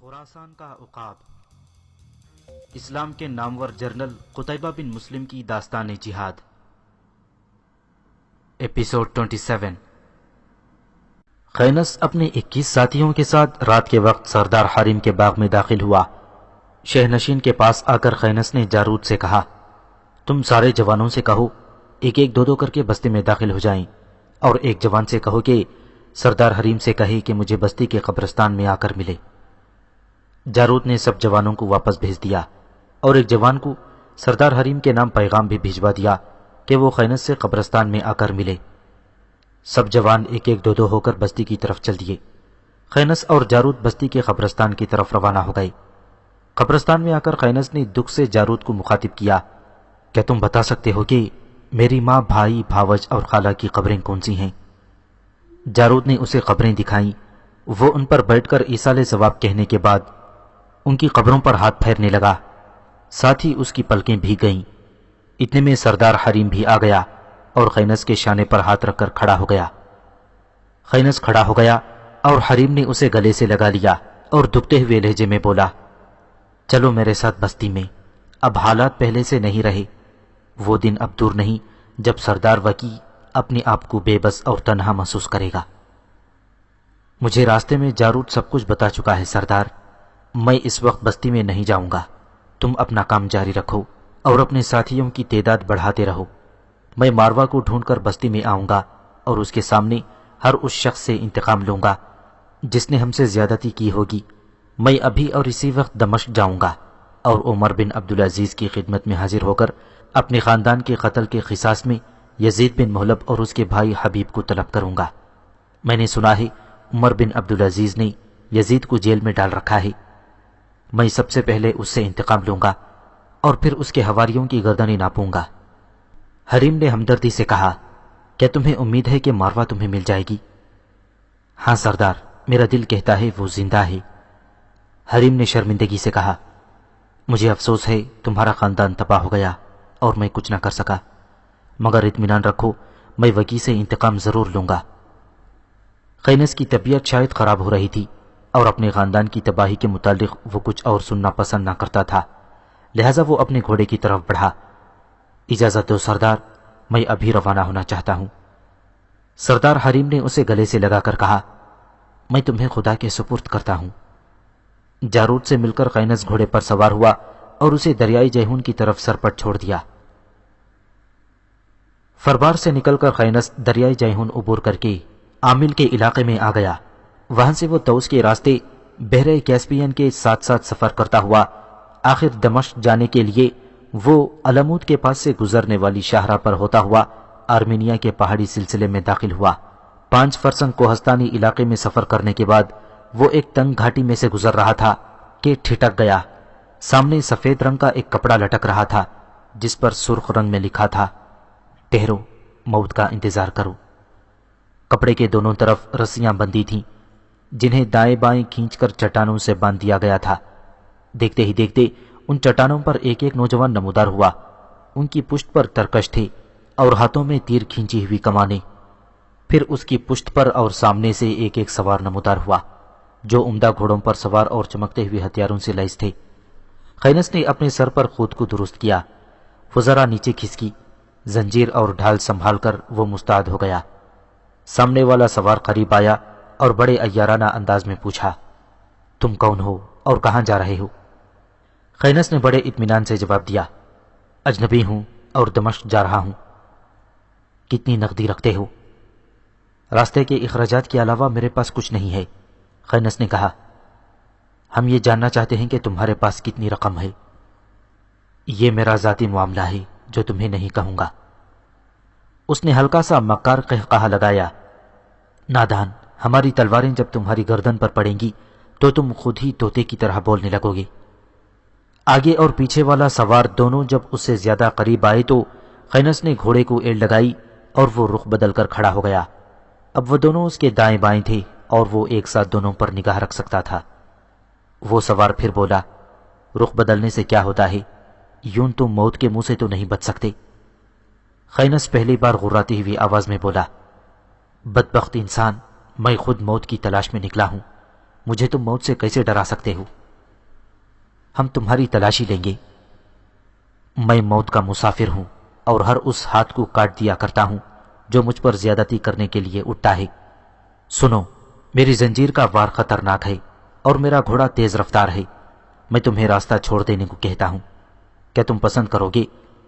خراسان کا عقاب، اسلام کے نامور جنرل قتیبہ بن مسلم کی داستان جہاد، ایپیسوڈ 27۔ خینس اپنے 21 ساتھیوں کے ساتھ رات کے وقت سردار حریم کے باغ میں داخل ہوا۔ شہنشین کے پاس آ کر خینس نے جارود سے کہا، تم سارے جوانوں سے کہو ایک ایک دو کر کے بستی میں داخل ہو جائیں، اور ایک جوان سے کہو کہ سردار حریم سے کہے کہ مجھے بستی کے قبرستان میں آ کر ملے۔ جارود نے سب جوانوں کو واپس بھیج دیا اور ایک جوان کو سردار حریم کے نام پیغام بھی بھیجوا دیا کہ وہ خینس سے قبرستان میں آ کر ملے۔ سب جوان ایک ایک دو ہو کر بستی کی طرف چل دیے۔ خینس اور جارود بستی کے قبرستان کی طرف روانہ ہو گئے۔ قبرستان میں آ کر خینس نے دکھ سے جارود کو مخاطب کیا، کیا تم بتا سکتے ہو کہ میری ماں، بھائی، بھاوج اور خالہ کی قبریں کون سی ہیں؟ جارود نے اسے قبریں دکھائیں۔ وہ ان پر بیٹھ کر ایصال ثواب کہنے کے بعد ان کی قبروں پر ہاتھ پھیرنے لگا، ساتھ ہی اس کی پلکیں بھیگ گئیں۔ اتنے میں سردار حریم بھی آ گیا اور خینس کے شانے پر ہاتھ رکھ کر کھڑا ہو گیا۔ خینس کھڑا ہو گیا اور حریم نے اسے گلے سے لگا لیا اور دبتے ہوئے لہجے میں بولا، چلو میرے ساتھ بستی میں، اب حالات پہلے سے نہیں رہے۔ وہ دن اب دور نہیں جب سردار وکی اپنے آپ کو بے بس اور تنہا محسوس کرے گا۔ مجھے راستے میں جارود سب کچھ بتا چکا ہے سردار، میں اس وقت بستی میں نہیں جاؤں گا۔ تم اپنا کام جاری رکھو اور اپنے ساتھیوں کی تعداد بڑھاتے رہو۔ میں ماروا کو ڈھونڈ کر بستی میں آؤں گا اور اس کے سامنے ہر اس شخص سے انتقام لوں گا جس نے ہم سے زیادتی کی ہوگی۔ میں ابھی اور اسی وقت دمشق جاؤں گا اور عمر بن عبدالعزیز کی خدمت میں حاضر ہو کر اپنے خاندان کے قتل کے قصاص میں یزید بن محلب اور اس کے بھائی حبیب کو طلب کروں گا۔ میں نے سنا ہے عمر بن عبدالعزیز نے یزید کو جیل میں ڈال رکھا ہے۔ میں سب سے پہلے اس سے انتقام لوں گا اور پھر اس کے حواریوں کی گردنیں ناپوں گا۔ حریم نے ہمدردی سے کہا، کیا تمہیں امید ہے کہ ماروا تمہیں مل جائے گی؟ ہاں سردار، میرا دل کہتا ہے وہ زندہ ہے۔ حریم نے شرمندگی سے کہا، مجھے افسوس ہے تمہارا خاندان تباہ ہو گیا اور میں کچھ نہ کر سکا، مگر اطمینان رکھو میں وکی سے انتقام ضرور لوں گا۔ خینس کی طبیعت شاید خراب ہو رہی تھی اور اپنے خاندان کی تباہی کے متعلق وہ کچھ اور سننا پسند نہ کرتا تھا، لہذا وہ اپنے گھوڑے کی طرف بڑھا۔ اجازت دو سردار، میں ابھی روانہ ہونا چاہتا ہوں۔ سردار حریم نے اسے گلے سے لگا کر کہا، میں تمہیں خدا کے سپرد کرتا ہوں۔ جارود سے مل کر خینس گھوڑے پر سوار ہوا اور اسے دریائے جیہون کی طرف سرپٹ چھوڑ دیا۔ فربار سے نکل کر خینس دریائے جیہون عبور کر کے عامل کے علاقے میں آ گیا۔ وہاں سے وہ طوس کے راستے بحر کیسپیئن کے ساتھ ساتھ سفر کرتا ہوا آخر دمشق جانے کے لیے وہ علمود کے پاس سے گزرنے والی شاہراہ پر ہوتا ہوا آرمینیا کے پہاڑی سلسلے میں داخل ہوا۔ 5 فرسنگ کوہستانی علاقے میں سفر کرنے کے بعد وہ ایک تنگ گھاٹی میں سے گزر رہا تھا کہ ٹھٹک گیا۔ سامنے سفید رنگ کا ایک کپڑا لٹک رہا تھا جس پر سرخ رنگ میں لکھا تھا، ٹھہرو، موت کا انتظار کرو۔ کپڑے کے دونوں طرف رسیاں بندھی تھیں جنہیں دائیں بائیں کھینچ کر چٹانوں سے باندھ دیا گیا تھا۔ دیکھتے ہی دیکھتے ان چٹانوں پر ایک ایک نوجوان نمودار ہوا۔ ان کی پشت پر ترکش تھے اور ہاتھوں میں تیر کھینچی ہوئی کمانیں۔ پھر اس کی پشت پر اور سامنے سے ایک ایک سوار نمودار ہوا جو عمدہ گھوڑوں پر سوار اور چمکتے ہوئے ہتھیاروں سے لیس تھے۔ خینس نے اپنے سر پر خود کو درست کیا، وہ ذرا نیچے کھسکی، زنجیر اور ڈھال سنبھال کر وہ مستعد ہو گیا۔ سامنے والا سوار قریب آیا اور بڑے عیارانہ انداز میں پوچھا، تم کون ہو اور کہاں جا رہے ہو؟ خینس نے بڑے اطمینان سے جواب دیا، اجنبی ہوں اور دمشق جا رہا ہوں۔ کتنی نقدی رکھتے ہو؟ راستے کے اخراجات کے علاوہ میرے پاس کچھ نہیں ہے، خینس نے کہا۔ ہم یہ جاننا چاہتے ہیں کہ تمہارے پاس کتنی رقم ہے۔ یہ میرا ذاتی معاملہ ہے جو تمہیں نہیں کہوں گا۔ اس نے ہلکا سا مکار قہقہا لگایا، نادان، ہماری تلواریں جب تمہاری گردن پر پڑیں گی تو تم خود ہی طوطے کی طرح بولنے لگو گے۔ آگے اور پیچھے والا سوار دونوں جب اس سے زیادہ قریب آئے تو خینس نے گھوڑے کو ایڑ لگائی اور وہ رخ بدل کر کھڑا ہو گیا۔ اب وہ دونوں اس کے دائیں بائیں تھے اور وہ ایک ساتھ دونوں پر نگاہ رکھ سکتا تھا۔ وہ سوار پھر بولا، رخ بدلنے سے کیا ہوتا ہے؟ یوں تم موت کے منہ سے تو نہیں بچ سکتے۔ خینس پہلی بار غراتی ہوئی آواز میں بولا، بدبخت انسان، میں خود موت کی تلاش میں نکلا ہوں۔ مجھے تم موت سے کیسے ڈرا سکتے ہو؟ ہم تمہاری تلاشی لیں گے۔ میں موت کا مسافر ہوں اور ہر اس ہاتھ کو کاٹ دیا کرتا ہوں جو مجھ پر زیادتی کرنے کے لیے اٹھتا ہے۔ سنو، میری زنجیر کا وار خطرناک ہے اور میرا گھوڑا تیز رفتار ہے۔ میں تمہیں راستہ چھوڑ دینے کو کہتا ہوں۔ کیا تم پسند کرو گے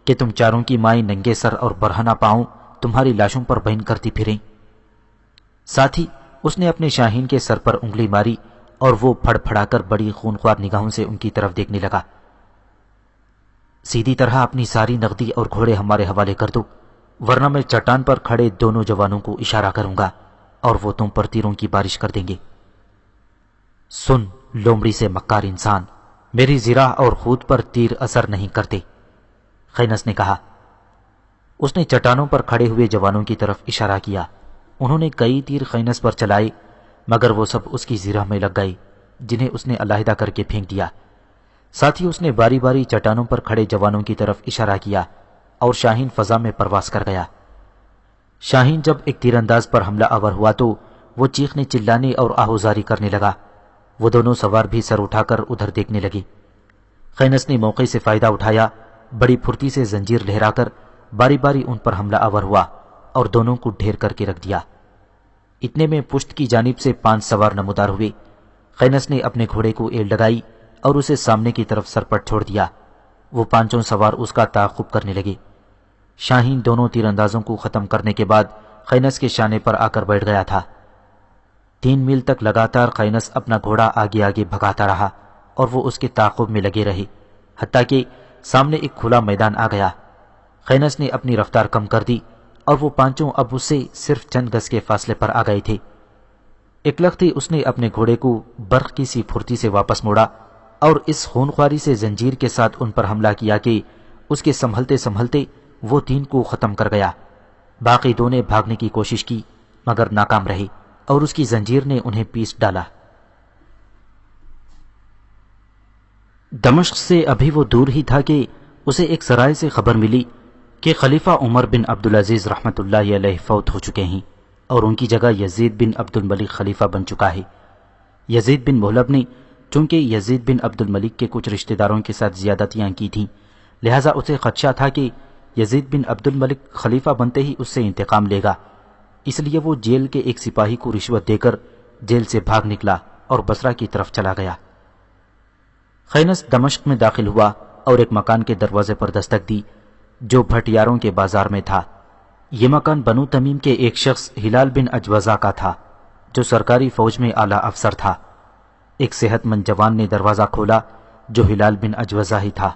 کہ تم چاروں کی مائیں ننگے سر اور برہنہ پاؤں تمہاری لاشوں پر بہن کرتی پھریں؟ ساتھ ہی اس نے اپنے شاہین کے سر پر انگلی ماری اور وہ پھڑ پھڑا کر بڑی خونخوار نگاہوں سے ان کی طرف دیکھنے لگا۔ سیدھی طرح اپنی ساری نقدی اور گھوڑے ہمارے حوالے کر دو، ورنہ میں چٹان پر کھڑے دونوں جوانوں کو اشارہ کروں گا اور وہ تم پر تیروں کی بارش کر دیں گے۔ سن لومڑی سے مکار انسان، میری زرہ اور خود پر تیر اثر نہیں کرتے، خینس نے کہا۔ اس نے چٹانوں پر کھڑے ہوئے جوانوں کی طرف اشارہ کیا۔ انہوں نے کئی تیر خینس پر چلائے، مگر وہ سب اس کی زرہ میں لگ گئے، جنہیں اس نے علیحدہ کر کے پھینک دیا۔ ساتھ ہی اس نے باری باری چٹانوں پر کھڑے جوانوں کی طرف اشارہ کیا اور شاہین فضا میں پرواز کر گیا۔ شاہین جب ایک تیر انداز پر حملہ آور ہوا تو وہ چیخنے چلانے اور آہوزاری کرنے لگا۔ وہ دونوں سوار بھی سر اٹھا کر ادھر دیکھنے لگے۔ خینس نے موقع سے فائدہ اٹھایا، بڑی پھرتی سے زنجیر لہرا کر باری باری ان پر حملہ آور ہوا اور دونوں کو ڈھیر کر کے رکھ دیا۔ اتنے میں پشت کی جانب سے 5 سوار نمودار ہوئے۔ خینس نے اپنے گھوڑے کو ایل لگائی اور اسے سامنے کی طرف سرپٹ چھوڑ دیا۔ وہ 5 سوار اس کا تعاقب کرنے لگے۔ شاہین دونوں تیر اندازوں کو ختم کرنے کے بعد خینس کے شانے پر آ کر بیٹھ گیا تھا۔ 3 میل تک لگاتار خینس اپنا گھوڑا آگے آگے بھگاتا رہا اور وہ اس کے تعاقب میں لگے رہے، حتیٰ کہ سامنے ایک کھلا میدان آ گیا۔ خینس نے اپنی رفتار کم کر دی اور وہ 5 اب اس سے صرف چند گز کے فاصلے پر آ گئے تھے۔ ایک لختی اس نے اپنے گھوڑے کو برق کی سی پھرتی سے واپس موڑا اور اس خونخواری سے زنجیر کے ساتھ ان پر حملہ کیا کہ اس کے سنبھلتے سنبھلتے وہ 3 کو ختم کر گیا۔ باقی 2 نے بھاگنے کی کوشش کی مگر ناکام رہے اور اس کی زنجیر نے انہیں پیس ڈالا۔ دمشق سے ابھی وہ دور ہی تھا کہ اسے ایک سرائے سے خبر ملی کہ خلیفہ عمر بن عبدالعزیز رحمۃ اللہ علیہ فوت ہو چکے ہیں اور ان کی جگہ یزید بن عبد الملک خلیفہ بن چکا ہے۔ یزید بن مہلب نے چونکہ یزید بن عبد الملک کے کچھ رشتہ داروں کے ساتھ زیادتیاں کی تھیں، لہٰذا اسے خدشہ تھا کہ یزید بن عبد الملک خلیفہ بنتے ہی اس سے انتقام لے گا، اس لیے وہ جیل کے ایک سپاہی کو رشوت دے کر جیل سے بھاگ نکلا اور بصرہ کی طرف چلا گیا۔ خینس دمشق میں داخل ہوا اور ایک مکان کے دروازے پر دستک دی جو بھٹیاروں کے بازار میں تھا۔ یہ مکان بنو تمیم کے ایک شخص ہلال بن اجوزہ کا تھا جو سرکاری فوج میں اعلیٰ افسر تھا۔ ایک صحت مند جوان نے دروازہ کھولا جو ہلال بن اجوزہ ہی تھا۔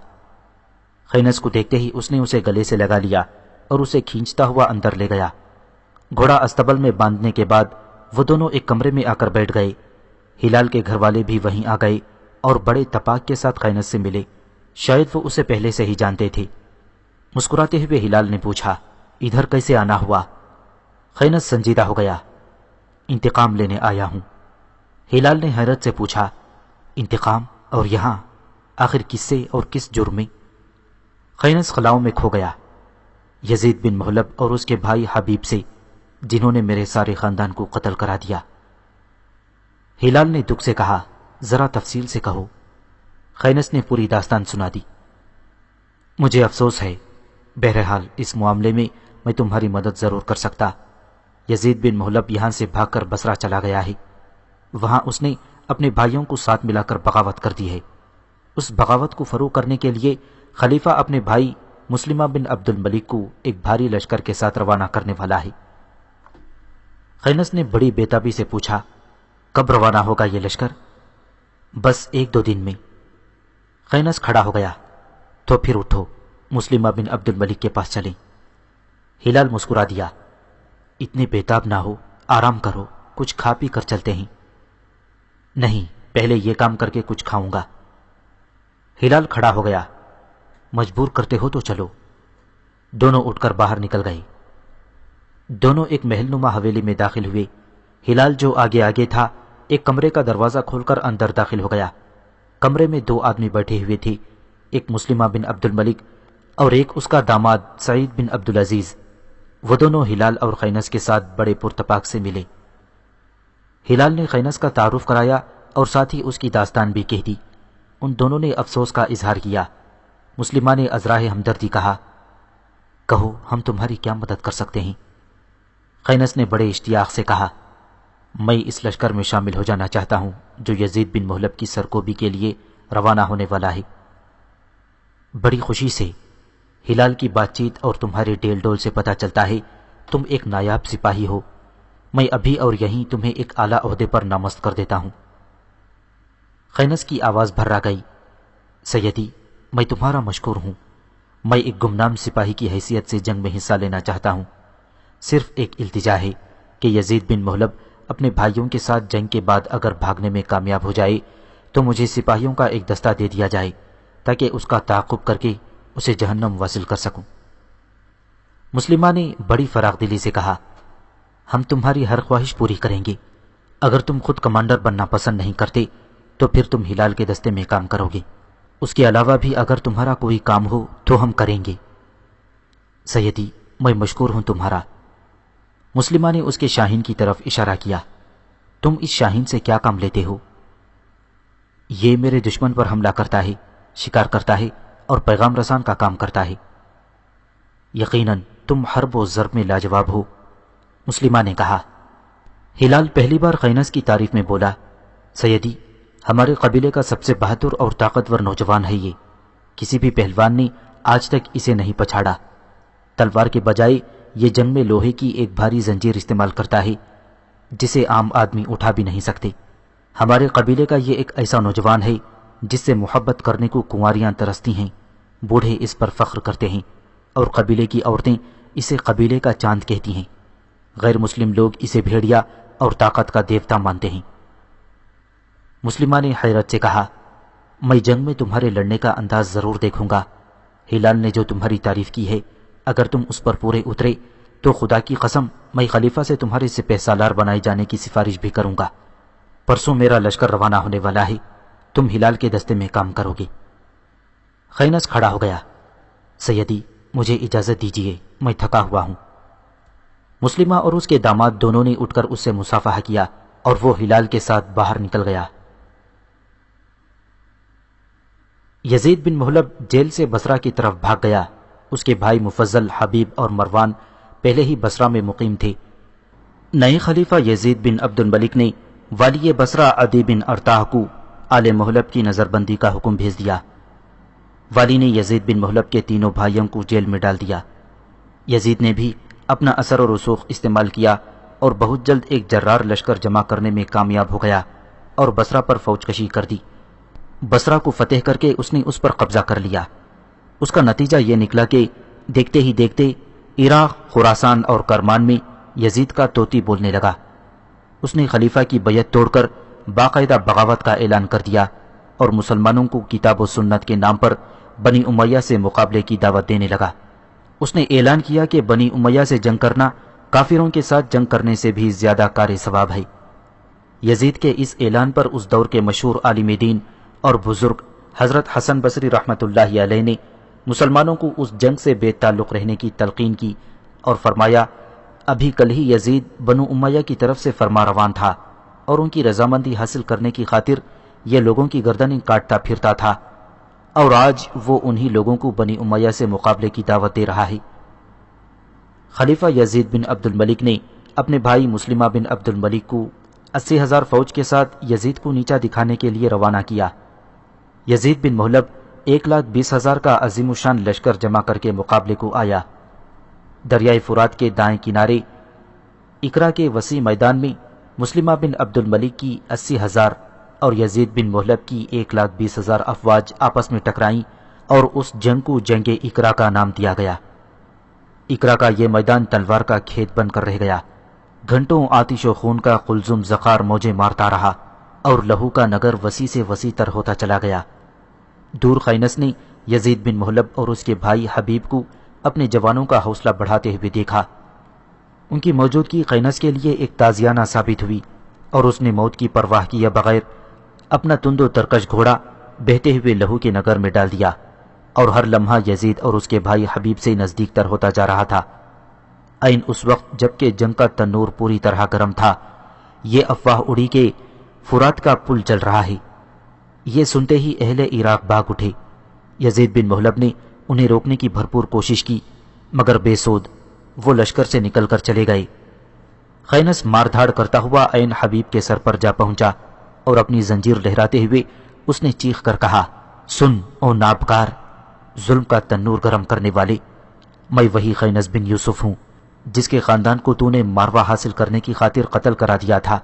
خینس کو دیکھتے ہی اس نے اسے گلے سے لگا لیا اور اسے کھینچتا ہوا اندر لے گیا۔ گھوڑا استبل میں باندھنے کے بعد وہ دونوں ایک کمرے میں آ کر بیٹھ گئے۔ ہلال کے گھر والے بھی وہیں آ گئے اور بڑے تپاک کے ساتھ خینس سے ملے، شاید وہ اسے پہلے سے ہی جانتے تھے۔ مسکراتے ہوئے ہلال نے پوچھا، ادھر کیسے آنا ہوا؟ خینس سنجیدہ ہو گیا، انتقام لینے آیا ہوں۔ ہلال نے حیرت سے پوچھا، انتقام اور یہاں؟ آخر کس سے اور کس جرم میں؟ خینس خلاؤں میں کھو گیا، یزید بن مہلب اور اس کے بھائی حبیب سے، جنہوں نے میرے سارے خاندان کو قتل کرا دیا۔ ہلال نے دکھ سے کہا، ذرا تفصیل سے کہو۔ خینس نے پوری داستان سنا دی۔ مجھے افسوس ہے، بہرحال اس معاملے میں تمہاری مدد ضرور کر سکتا۔ یزید بن مہلب یہاں سے بھاگ کر بصرہ چلا گیا ہے، وہاں اس نے اپنے بھائیوں کو ساتھ ملا کر بغاوت کر دی ہے۔ اس بغاوت کو فروغ کرنے کے لیے خلیفہ اپنے بھائی مسلمہ بن عبد الملک کو ایک بھاری لشکر کے ساتھ روانہ کرنے والا ہے۔ خینس نے بڑی بےتابی سے پوچھا، کب روانہ ہوگا یہ لشکر؟ بس 1-2 دن میں۔ خینس کھڑا ہو گیا، تو پھر اٹھو، مسلمہ بن عبد الملک کے پاس چلیں۔ ہلال مسکرا دیا، اتنے بےتاب نہ ہو، آرام کرو، کچھ کھا پی کر چلتے ہیں۔ نہیں، پہلے یہ کام کر کے کچھ کھاؤں گا۔ ہلال کھڑا ہو گیا، مجبور کرتے ہو تو چلو۔ دونوں اٹھ کر باہر نکل گئے۔ دونوں ایک محل نما حویلی میں داخل ہوئے۔ ہلال جو آگے آگے تھا ایک کمرے کا دروازہ کھول کر اندر داخل ہو گیا۔ کمرے میں 2 آدمی بیٹھے ہوئے تھے، ایک مسلمہ بن عبد الملک اور ایک اس کا داماد سعید بن عبدالعزیز۔ وہ دونوں ہلال اور خینس کے ساتھ بڑے پرتپاک سے ملے۔ ہلال نے خینس کا تعارف کرایا اور ساتھ ہی اس کی داستان بھی کہہ دی۔ ان دونوں نے افسوس کا اظہار کیا۔ مسلمہ نے ازراہ ہمدردی کہا، کہو ہم تمہاری کیا مدد کر سکتے ہیں؟ خینس نے بڑے اشتیاق سے کہا، میں اس لشکر میں شامل ہو جانا چاہتا ہوں جو یزید بن محلب کی سرکوبی کے لیے روانہ ہونے والا ہے۔ بڑی خوشی سے، ہلال کی بات چیت اور تمہارے ڈیل ڈول سے پتہ چلتا ہے تم ایک نایاب سپاہی ہو۔ میں ابھی اور یہیں تمہیں ایک اعلیٰ عہدے پر نامزد کر دیتا ہوں۔ خینس کی آواز بھرا گئی، سیدی میں تمہارا مشکور ہوں۔ میں ایک گمنام سپاہی کی حیثیت سے جنگ میں حصہ لینا چاہتا ہوں۔ صرف ایک التجا ہے کہ یزید بن محلب اپنے بھائیوں کے ساتھ جنگ کے بعد اگر بھاگنے میں کامیاب ہو جائے تو مجھے سپاہیوں کا ایک دستہ دے دیا جائے تاکہ اس کا تعاقب کر کے اسے جہنم واصل کر سکوں۔ مسلمہ نے بڑی فراخ دلی سے کہا، ہم تمہاری ہر خواہش پوری کریں گے۔ اگر تم خود کمانڈر بننا پسند نہیں کرتے تو پھر تم ہلال کے دستے میں کام کرو گے۔ اس کے علاوہ بھی اگر تمہارا کوئی کام ہو تو ہم کریں گے۔ سیدی میں مشکور ہوں تمہارا۔ مسلمہ نے اس کے شاہین کی طرف اشارہ کیا، تم اس شاہین سے کیا کام لیتے ہو؟ یہ میرے دشمن پر حملہ کرتا ہے، شکار کرتا ہے اور پیغام رسان کا کام کرتا ہے۔ یقیناً تم حرب و ضرب میں لاجواب ہو، مسلمہ نے کہا۔ ہلال پہلی بار خینس کی تعریف میں بولا، سیدی ہمارے قبیلے کا سب سے بہادر اور طاقتور نوجوان ہے یہ۔ کسی بھی پہلوان نے آج تک اسے نہیں پچھاڑا۔ تلوار کے بجائے یہ جنگ میں لوہے کی ایک بھاری زنجیر استعمال کرتا ہے جسے عام آدمی اٹھا بھی نہیں سکتے۔ ہمارے قبیلے کا یہ ایک ایسا نوجوان ہے جس سے محبت کرنے کو کنواریاں ترستی ہیں، بوڑھے اس پر فخر کرتے ہیں اور قبیلے کی عورتیں اسے قبیلے کا چاند کہتی ہیں۔ غیر مسلم لوگ اسے بھیڑیا اور طاقت کا دیوتا مانتے ہیں۔ مسلمہ نے حیرت سے کہا، میں جنگ میں تمہارے لڑنے کا انداز ضرور دیکھوں گا۔ ہلال نے جو تمہاری تعریف کی ہے اگر تم اس پر پورے اترے تو خدا کی قسم میں خلیفہ سے تمہارے سپہ سالار بنائے جانے کی سفارش بھی کروں گا۔ پرسوں میرا لشکر روانہ ہونے والا ہے، تم ہلال کے دستے میں کام کرو گے۔ خینس کھڑا ہو گیا، سیدی مجھے اجازت دیجیے، میں تھکا ہوا ہوں۔ مسلمہ اور اس کے داماد دونوں نے اٹھ کر اس سے مصافحہ کیا اور وہ ہلال کے ساتھ باہر نکل گیا۔ یزید بن محلب جیل سے بصرہ کی طرف بھاگ گیا۔ اس کے بھائی مفضل، حبیب اور مروان پہلے ہی بصرہ میں مقیم تھے۔ نئے خلیفہ یزید بن عبد الملک نے والی بصرہ عدی بن ارطاح کو آل محلب کی نظر بندی کا حکم بھیج دیا۔ والی نے یزید بن محلب کے تینوں بھائیوں کو جیل میں ڈال دیا۔ یزید نے بھی اپنا اثر و رسوخ استعمال کیا اور بہت جلد ایک جرار لشکر جمع کرنے میں کامیاب ہو گیا اور بصرہ پر فوج کشی کر دی۔ بصرہ کو فتح کر کے اس نے اس پر قبضہ کر لیا۔ اس کا نتیجہ یہ نکلا کہ دیکھتے ہی دیکھتے عراق، خراسان اور کرمان میں یزید کا طوطی بولنے لگا۔ اس نے خلیفہ کی بیعت توڑ کر باقاعدہ بغاوت کا اعلان کر دیا اور مسلمانوں کو کتاب و سنت کے نام پر بنی امیہ سے مقابلے کی دعوت دینے لگا۔ اس نے اعلان کیا کہ بنی امیہ سے جنگ کرنا کافروں کے ساتھ جنگ کرنے سے بھی زیادہ کار ثواب ہے۔ یزید کے اس اعلان پر اس دور کے مشہور عالم دین اور بزرگ حضرت حسن بصری رحمۃ اللہ علیہ نے مسلمانوں کو اس جنگ سے بے تعلق رہنے کی تلقین کی اور فرمایا، ابھی کل ہی یزید بنو امیہ کی طرف سے فرما روان تھا اور ان کی رضامندی حاصل کرنے کی خاطر یہ لوگوں کی گردنیں کاٹتا پھرتا تھا، اور آج وہ انہی لوگوں کو بنی امیہ سے مقابلے کی دعوت دے رہا ہے۔ خلیفہ یزید بن عبد الملک نے اپنے بھائی مسلمہ بن عبد الملک کو 80,000 فوج کے ساتھ یزید کو نیچا دکھانے کے لیے روانہ کیا۔ یزید بن محلب 1,20,000 کا عظیم الشان لشکر جمع کر کے مقابلے کو آیا۔ دریائے فرات کے دائیں کنارے اکرا کے وسیع میدان میں مسلمہ بن عبد الملک کی 80,000 اور یزید بن محلب کی 1,20,000 افواج آپس میں ٹکرائیں اور اس جنگ کو جنگ اکرا کا نام دیا گیا۔ اکرا کا یہ میدان تلوار کا کھیت بن کر رہ گیا۔ گھنٹوں آتش و خون کا قلزم زخار موجیں مارتا رہا اور لہو کا نگر وسیع سے وسیع تر ہوتا چلا گیا۔ دور خینس نے یزید بن محلب اور اس کے بھائی حبیب کو اپنے جوانوں کا حوصلہ بڑھاتے ہوئے دیکھا۔ ان کی موجودگی خینس کے لیے ایک تازیانہ ثابت ہوئی اور اس نے موت کی پرواہ کیے بغیر اپنا تند و ترکش گھوڑا بہتے ہوئے لہو کے نگر میں ڈال دیا اور ہر لمحہ یزید اور اس کے بھائی حبیب سے نزدیک تر ہوتا جا رہا تھا۔ عین اس وقت جبکہ جنگ کا تنور پوری طرح گرم تھا، یہ افواہ اڑی کہ فرات کا پل چل رہا ہے۔ یہ سنتے ہی اہل عراق بھاگ اٹھے۔ یزید بن محلب نے انہیں روکنے کی بھرپور کوشش کی، مگر بے سود، وہ لشکر سے نکل کر چلے گئے۔ خینس مار دھاڑ کرتا ہوا عین حبیب کے سر پر جا پہنچا اور اپنی زنجیر لہراتے ہوئے اس نے چیخ کر کہا، سن او نابکار، ظلم کا تنور گرم کرنے والے، میں وہی خینس بن یوسف ہوں جس کے خاندان کو تو نے ماروا حاصل کرنے کی خاطر قتل کرا دیا تھا۔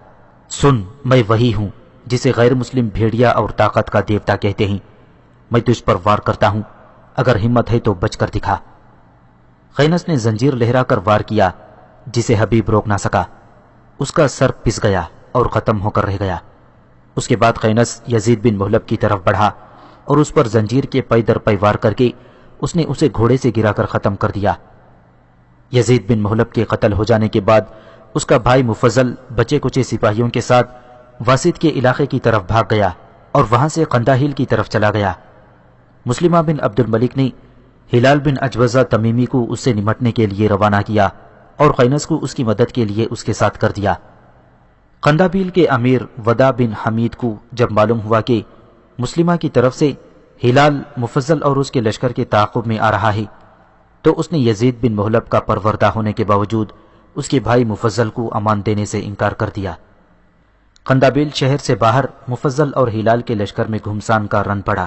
سن، میں وہی ہوں جسے غیر مسلم بھیڑیا اور طاقت کا دیوتا کہتے ہیں۔ میں تجھ پر وار کرتا ہوں، اگر ہمت ہے تو بچ کر دکھا۔ خینس نے زنجیر لہرا کر وار کیا، جسے حبیب روک نہ سکا۔ اس کا سر پس گیا اور ختم ہو کر رہ گیا۔ اس کے بعد خینس یزید بن محلب کی طرف بڑھا اور اس پر زنجیر کے پے در پے وار کر کے اس نے اسے گھوڑے سے گرا کر ختم کر دیا۔ یزید بن محلب کے قتل ہو جانے کے بعد اس کا بھائی مفضل بچے کچے سپاہیوں کے ساتھ واسط کے علاقے کی طرف بھاگ گیا اور وہاں سے قنداہیل کی طرف چلا گیا۔ مسلمہ بن عبد الملک نے ہلال بن اجوزہ تمیمی کو اس سے نمٹنے کے لیے روانہ کیا اور خینس کو اس کی مدد کے لیے اس کے ساتھ کر دیا۔ قندابیل کے امیر ودا بن حمید کو جب معلوم ہوا کہ مسلمہ کی طرف سے ہلال مفضل اور اس کے لشکر کے تعاقب میں آ رہا ہے، تو اس نے یزید بن محلب کا پروردہ ہونے کے باوجود اس کے بھائی مفضل کو امان دینے سے انکار کر دیا۔ قندابیل شہر سے باہر مفضل اور ہلال کے لشکر میں گھمسان کا رن پڑا۔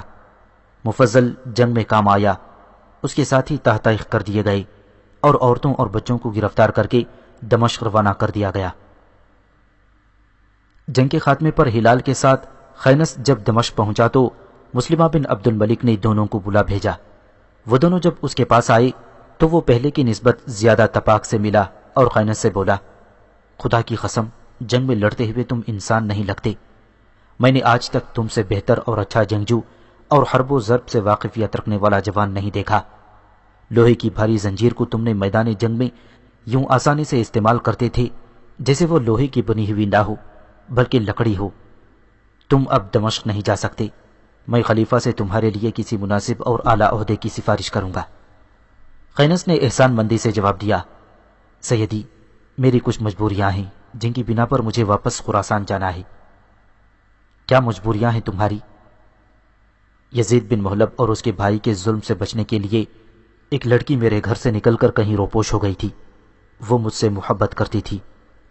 مفضل جنگ میں کام آیا، اس کے ساتھی تحت کر دیے گئے اور عورتوں اور بچوں کو گرفتار کر کے دمشق روانہ کر دیا گیا۔ جنگ کے خاتمے پر ہلال کے ساتھ خینس جب دمشق پہنچا تو مسلمہ بن عبد الملک نے دونوں کو بلا بھیجا۔ وہ دونوں جب اس کے پاس آئے تو وہ پہلے کی نسبت زیادہ تپاک سے ملا اور خینس سے بولا، خدا کی قسم، جنگ میں لڑتے ہوئے تم انسان نہیں لگتے۔ میں نے آج تک تم سے بہتر اور اچھا جنگجو اور حرب و ضرب سے واقفیت رکھنے والا جوان نہیں دیکھا۔ لوہے کی بھاری زنجیر کو تم نے میدان جنگ میں یوں آسانی سے استعمال کرتے تھے جیسے وہ لوہے کی بنی ہوئی نہ ہو بلکہ لکڑی ہو۔ تم اب دمشق نہیں جا سکتے۔ میں خلیفہ سے تمہارے لیے کسی مناسب اور اعلیٰ عہدے کی سفارش کروں گا۔ خینس نے احسان مندی سے جواب دیا، سیدی، میری کچھ مجبوریاں ہیں جن کی بنا پر مجھے واپس خراسان جانا ہے۔ کیا مجبوریاں ہیں تمہاری؟ یزید بن محلب اور اس کے بھائی کے ظلم سے بچنے کے لیے ایک لڑکی میرے گھر سے نکل کر کہیں روپوش ہو گئی تھی۔ وہ مجھ سے محبت کرتی تھی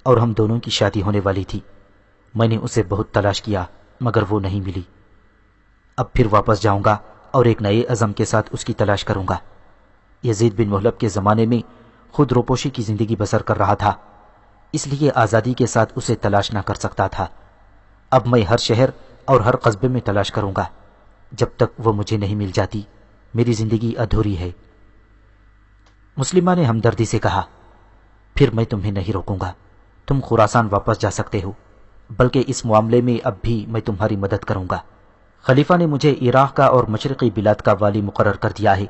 اور ہم دونوں کی شادی ہونے والی تھی۔ میں نے اسے بہت تلاش کیا مگر وہ نہیں ملی۔ اب پھر واپس جاؤں گا اور ایک نئے عزم کے ساتھ اس کی تلاش کروں گا۔ یزید بن محلب کے زمانے میں خود روپوشی کی زندگی بسر کر رہا تھا، اس لیے آزادی کے ساتھ اسے تلاش نہ کر سکتا تھا۔ اب میں ہر شہر اور ہر قصبے میں تلاش کروں گا۔ جب تک وہ مجھے نہیں مل جاتی میری زندگی ادھوری ہے۔ مسلمہ نے ہمدردی سے کہا، پھر میں تمہیں نہیں روکوں گا، تم خراسان واپس جا سکتے ہو، بلکہ اس معاملے میں اب بھی میں تمہاری مدد کروں گا۔ خلیفہ نے مجھے عراق کا اور مشرقی بلاد کا والی مقرر کر دیا ہے۔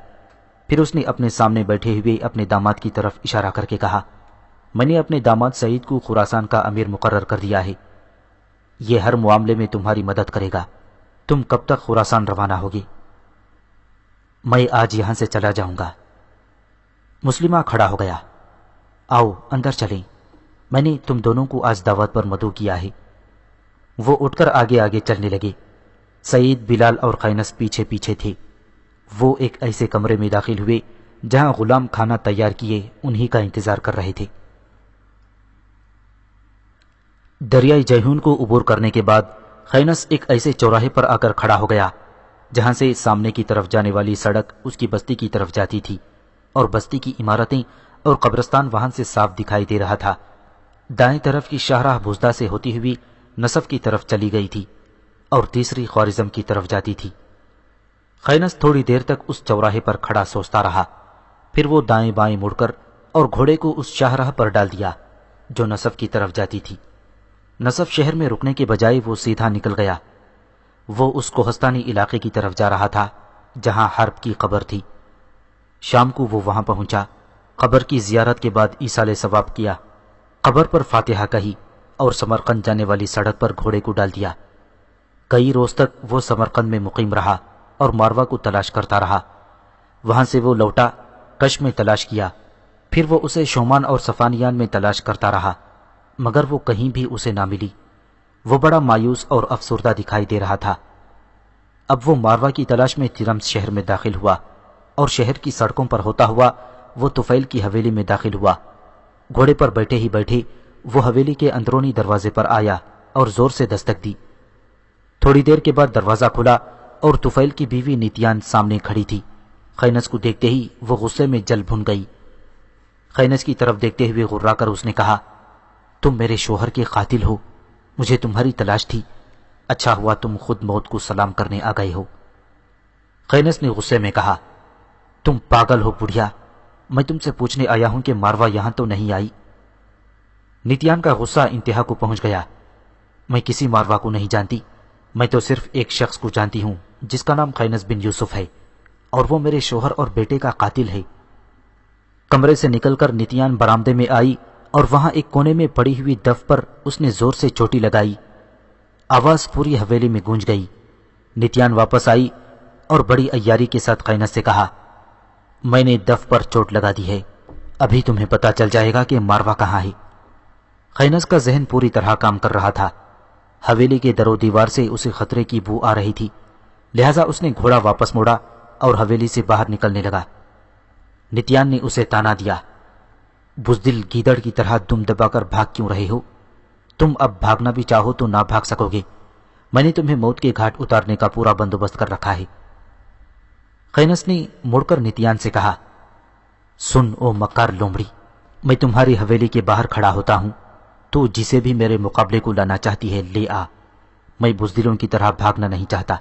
پھر اس نے اپنے سامنے بیٹھے ہوئے اپنے داماد کی طرف اشارہ کر کے کہا، میں نے اپنے داماد سعید کو خراسان کا امیر مقرر کر دیا ہے۔ یہ ہر معاملے میں تمہاری مدد کرے گا۔ تم کب تک خراسان روانہ ہوگی؟ میں آج یہاں سے چلا جاؤں گا۔ مسلمہ کھڑا ہو گیا، آؤ اندر چلیں، میں نے تم دونوں کو آج دعوت پر مدعو کیا ہے۔ وہ اٹھ کر آگے آگے چلنے لگے۔ سعید، بلال اور خینس پیچھے پیچھے تھے۔ وہ ایک ایسے کمرے میں داخل ہوئے جہاں غلام کھانا تیار کیے انہی کا انتظار کر رہے تھے۔ دریائے جیہون کو عبور کرنے کے بعد خینس ایک ایسے چوراہے پر آ کر کھڑا ہو گیا جہاں سے سامنے کی طرف جانے والی سڑک اس کی بستی کی طرف جاتی تھی اور بستی کی عمارتیں اور قبرستان وہاں سے صاف دکھائی دے رہا تھا۔ دائیں طرف کی شاہراہ بھوزدہ سے ہوتی ہوئی نصف کی طرف چلی گئی تھی اور تیسری خوارزم کی طرف جاتی تھی۔ خینس تھوڑی دیر تک اس چوراہے پر کھڑا سوچتا رہا، پھر وہ دائیں بائیں مڑ کر اور گھوڑے کو اس شاہراہ پر ڈال دیا جو نصف کی طرف جاتی تھی۔ نصف شہر میں رکنے کے بجائے وہ سیدھا نکل گیا۔ وہ اس کوہستانی علاقے کی طرف جا رہا تھا جہاں حرب کی قبر تھی۔ شام کو وہ وہاں پہنچا، قبر کی زیارت کے بعد ایصال ثواب کیا، قبر پر فاتحہ کہی اور سمرقند جانے والی سڑک پر گھوڑے کو ڈال دیا۔ کئی روز تک وہ سمرقند میں مقیم رہا اور ماروا کو تلاش کرتا رہا۔ وہاں سے وہ لوٹا، کش میں تلاش کیا، پھر وہ اسے شومان اور صفانیان میں تلاش کرتا رہا، مگر وہ کہیں بھی اسے نہ ملی۔ وہ بڑا مایوس اور افسردہ دکھائی دے رہا تھا۔ اب وہ ماروا کی تلاش میں ترمس شہر میں داخل ہوا اور شہر کی سڑکوں پر ہوتا ہوا وہ طفیل کی حویلی میں داخل ہوا۔ گھوڑے پر بیٹھے ہی بیٹھے وہ حویلی کے اندرونی دروازے پر آیا اور زور سے دستک دی۔ تھوڑی دیر کے بعد دروازہ کھلا اور طفیل کی بیوی نیتیان سامنے کھڑی تھی۔ خینس کو دیکھتے ہی وہ غصے میں جل بھن گئی۔ خینس کی طرف دیکھتے ہوئے غرا کر اس نے کہا، تم میرے شوہر کے قاتل ہو، مجھے تمہاری تلاش تھی، اچھا ہوا تم خود موت کو سلام کرنے آ گئے ہو۔ خینس نے غصے میں کہا، تم پاگل ہو بڑھیا، میں تم سے پوچھنے آیا ہوں کہ ماروا یہاں تو نہیں آئی۔ نیتیان کا غصہ انتہا کو پہنچ گیا۔ میں کسی ماروا کو نہیں جانتی، میں تو صرف ایک شخص کو جانتی ہوں جس کا نام خینس بن یوسف ہے، اور وہ میرے شوہر اور بیٹے کا قاتل ہے۔ کمرے سے نکل کر نیتیان برآمدے میں آئی اور وہاں ایک کونے میں پڑی ہوئی دف پر اس نے زور سے چوٹی لگائی۔ آواز پوری حویلی میں گونج گئی۔ نیتیان واپس آئی اور بڑی عیاری کے ساتھ خینس سے کہا، میں نے دف پر چوٹ لگا دی ہے، ابھی تمہیں پتا چل جائے گا کہ ماروا کہاں ہے۔ خینس کا ذہن پوری طرح کام کر رہا تھا۔ حویلی کے در و دیوار سے اسے خطرے کی بو آ رہی تھی، لہذا اس نے گھوڑا واپس موڑا اور حویلی سے باہر نکلنے لگا۔ نیتیان نے اسے تانا دیا، بزدل گیدڑ کی طرح دم دبا کر بھاگ کیوں رہے ہو؟ تم اب بھاگنا بھی چاہو تو نہ بھاگ سکو گے، میں نے تمہیں موت کے گھاٹ اتارنے کا پورا بندوبست کر رکھا ہے۔ خینس نے مڑ کر نیتیان سے کہا، سن او مکار لومڑی، میں تمہاری حویلی کے باہر کھڑا ہوتا ہوں، تو جسے بھی میرے مقابلے کو لانا چاہتی ہے لے آ، میں بزدلوں کی طرح بھاگنا نہیں چاہتا۔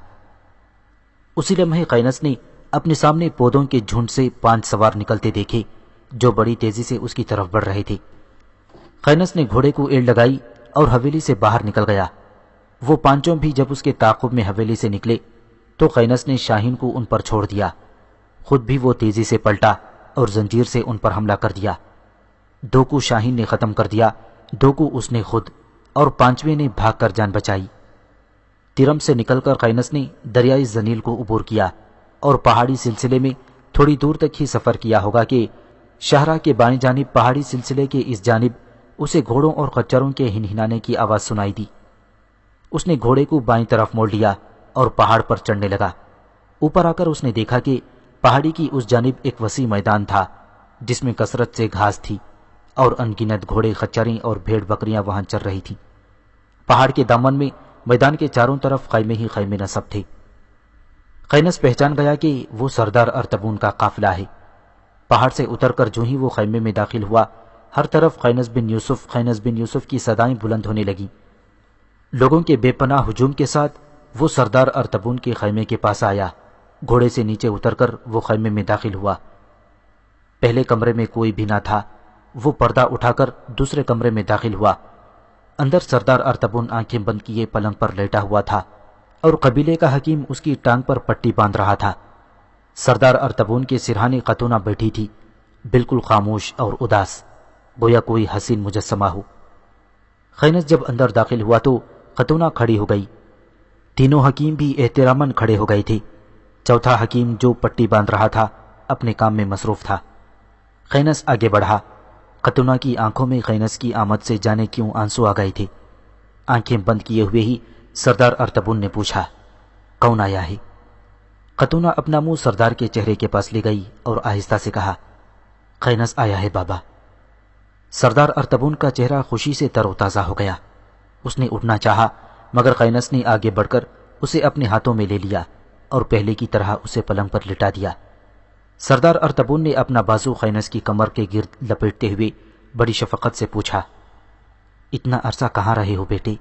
اسی لمحے خینس نے اپنے سامنے پودوں کے جھنڈ سے 5 سوار نکلتے دیکھے جو بڑی تیزی سے اس کی طرف بڑھ رہے تھے۔ خینس نے گھوڑے کو ایڑ لگائی اور حویلی سے باہر نکل گیا۔ وہ 5 بھی جب اس کے تعاقب میں حویلی سے نکلے تو خینس نے شاہین کو ان پر چھوڑ دیا، خود بھی وہ تیزی سے پلٹا اور زنجیر سے ان پر حملہ کر دیا۔ 2 کو شاہین نے ختم کر دیا، 2 کو اس نے خود، اور 5ویں نے بھاگ کر جان بچائی۔ ترم سے نکل کر خینس نے دریائے زنیل کو عبور کیا اور پہاڑی سلسلے میں تھوڑی دور تک ہی سفر کیا ہوگا کہ شاہراہ کے بائیں جانب پہاڑی سلسلے کے اس جانب اسے گھوڑوں اور خچروں کے ہنہنانے کی آواز سنائی دی۔ اس نے گھوڑے کو بائیں طرف موڑ لیا اور پہاڑ پر چڑھنے لگا۔ اوپر آ کر اس نے دیکھا کہ پہاڑی کی اس جانب ایک وسیع میدان تھا جس میں کثرت سے گھاس تھی اور ان گنت گھوڑے خچریں اور بھیڑ بکریاں وہاں چر رہی تھیں۔ پہاڑ کے دامن میں میدان کے چاروں طرف خیمے ہی خیمے نصب تھے۔ خینس پہچان گیا کہ وہ سردار ارتبون کا قافلہ ہے۔ پہاڑ سے اتر کر جو ہی وہ خیمے میں داخل ہوا، ہر طرف خینس بن یوسف کی صدائیں بلند ہونے لگیں۔ لوگوں کے بے پناہ ہجوم کے ساتھ وہ سردار ارتبون کے خیمے کے پاس آیا۔ گھوڑے سے نیچے اتر کر وہ خیمے میں داخل ہوا۔ پہلے کمرے میں کوئی بھی نہ تھا۔ وہ پردہ اٹھا کر دوسرے کمرے میں داخل ہوا۔ اندر سردار ارتبون آنکھیں بند کیے پلنگ پر لیٹا ہوا تھا اور قبیلے کا حکیم اس کی ٹانگ پر پٹی باندھ رہا تھا۔ سردار ارتبون کے سرہانے خاتونہ بیٹھی تھی، بالکل خاموش اور اداس، گویا کوئی حسین مجسمہ ہو۔ خینس جب اندر داخل ہوا تو خاتونہ کھڑی ہو گئی۔ تینوں حکیم بھی احتراماً کھڑے ہو گئے تھے۔ چوتھا حکیم جو پٹی باندھ رہا تھا اپنے کام میں مصروف تھا۔ خینس آگے بڑھا۔ خاتونہ کی آنکھوں میں خینس کی آمد سے جانے کیوں آنسو آ گئے تھے۔ آنکھیں بند کیے ہوئے ہی سردار ارتبون نے پوچھا، کون آیا ہے؟ خاتونہ اپنا منہ سردار کے چہرے کے پاس لے گئی اور آہستہ سے کہا، خینس آیا ہے بابا۔ سردار ارتبون کا چہرہ خوشی سے تر و تازہ ہو گیا۔ اس نے اٹھنا چاہا مگر خینس نے آگے بڑھ کر اسے اپنے ہاتھوں میں لے لیا اور پہلے کی طرح اسے پلنگ پر لٹا دیا۔ سردار ارتبون نے اپنا بازو خینس کی کمر کے گرد لپیٹتے ہوئے بڑی شفقت سے پوچھا، اتنا عرصہ کہاں رہے ہو بیٹے؟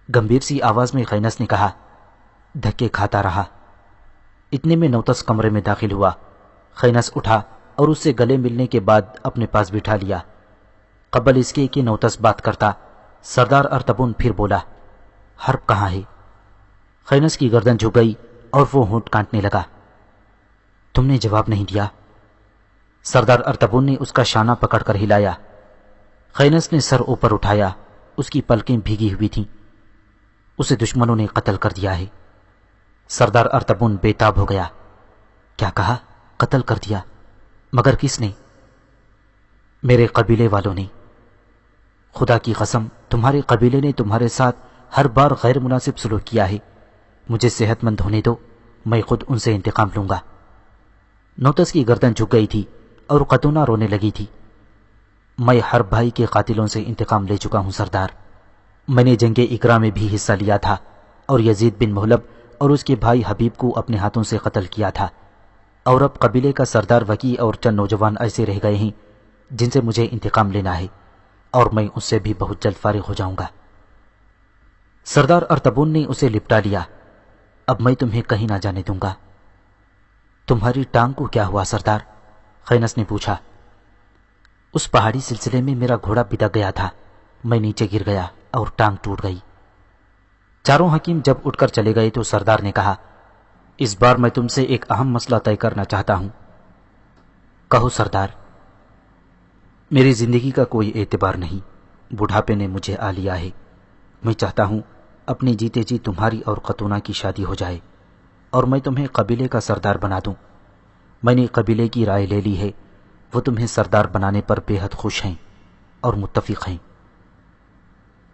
گمبھیر سی آواز میں خینس نے کہا، دھکے کھاتا رہا۔ اتنے میں نوتس کمرے میں داخل ہوا۔ خینس اٹھا اور اس سے گلے ملنے کے بعد اپنے پاس بٹھا لیا۔ قبل اس کے کہ نوتس بات کرتا، سردار ارتبون پھر بولا، حرب کہاں ہے؟ خینس کی گردن جھک گئی اور وہ ہونٹ کانٹنے لگا۔ تم نے جواب نہیں دیا۔ سردار ارتبون نے اس کا شانہ پکڑ کر ہلایا۔ خینس نے سر اوپر اٹھایا، اس کی پلکیں بھیگی ہوئی تھیں۔ اسے دشمنوں نے قتل کر دیا ہے۔ سردار ارتبون بے تاب ہو گیا۔ کیا کہا؟ قتل کر دیا؟ مگر کس نے؟ میرے قبیلے والوں نے۔ خدا کی قسم، تمہارے قبیلے نے تمہارے ساتھ ہر بار غیر مناسب سلوک کیا ہے. مجھے صحت مند ہونے دو، میں خود ان سے انتقام لوں گا. نوتس کی گردن جھک گئی تھی اور قطونہ رونے لگی تھی. میں ہر بھائی کے قاتلوں سے انتقام لے چکا ہوں سردار. میں نے جنگ اقرا میں بھی حصہ لیا تھا اور یزید بن محلب اور اس کے بھائی حبیب کو اپنے ہاتھوں سے قتل کیا تھا. اور اب قبیلے کا سردار وکی اور چند نوجوان ایسے رہ گئے ہیں جن سے مجھے انتقام لینا ہے، اور میں اس سے بھی بہت جلد فارغ ہو جاؤں گا. سردار ارطبون نے اسے لپٹا لیا. اب میں تمہیں کہیں نہ جانے دوں گا. تمہاری ٹانگ کو کیا ہوا سردار؟ خینس نے پوچھا. اس پہاڑی سلسلے میں میرا گھوڑا بدک گیا تھا، میں نیچے گر گیا اور ٹانگ ٹوٹ گئی. چاروں حکیم جب اٹھ کر چلے گئے تو سردار نے کہا، اس بار میں تم سے ایک اہم مسئلہ طے کرنا چاہتا ہوں. کہو سردار. میری زندگی کا کوئی اعتبار نہیں، بڑھاپے نے مجھے آ لیا ہے. میں چاہتا ہوں اپنے جیتے جی تمہاری اور قطونہ کی شادی ہو جائے اور میں تمہیں قبیلے کا سردار بنا دوں. میں نے قبیلے کی رائے لے لی ہے، وہ تمہیں سردار بنانے پر بے حد خوش ہیں اور متفق ہیں.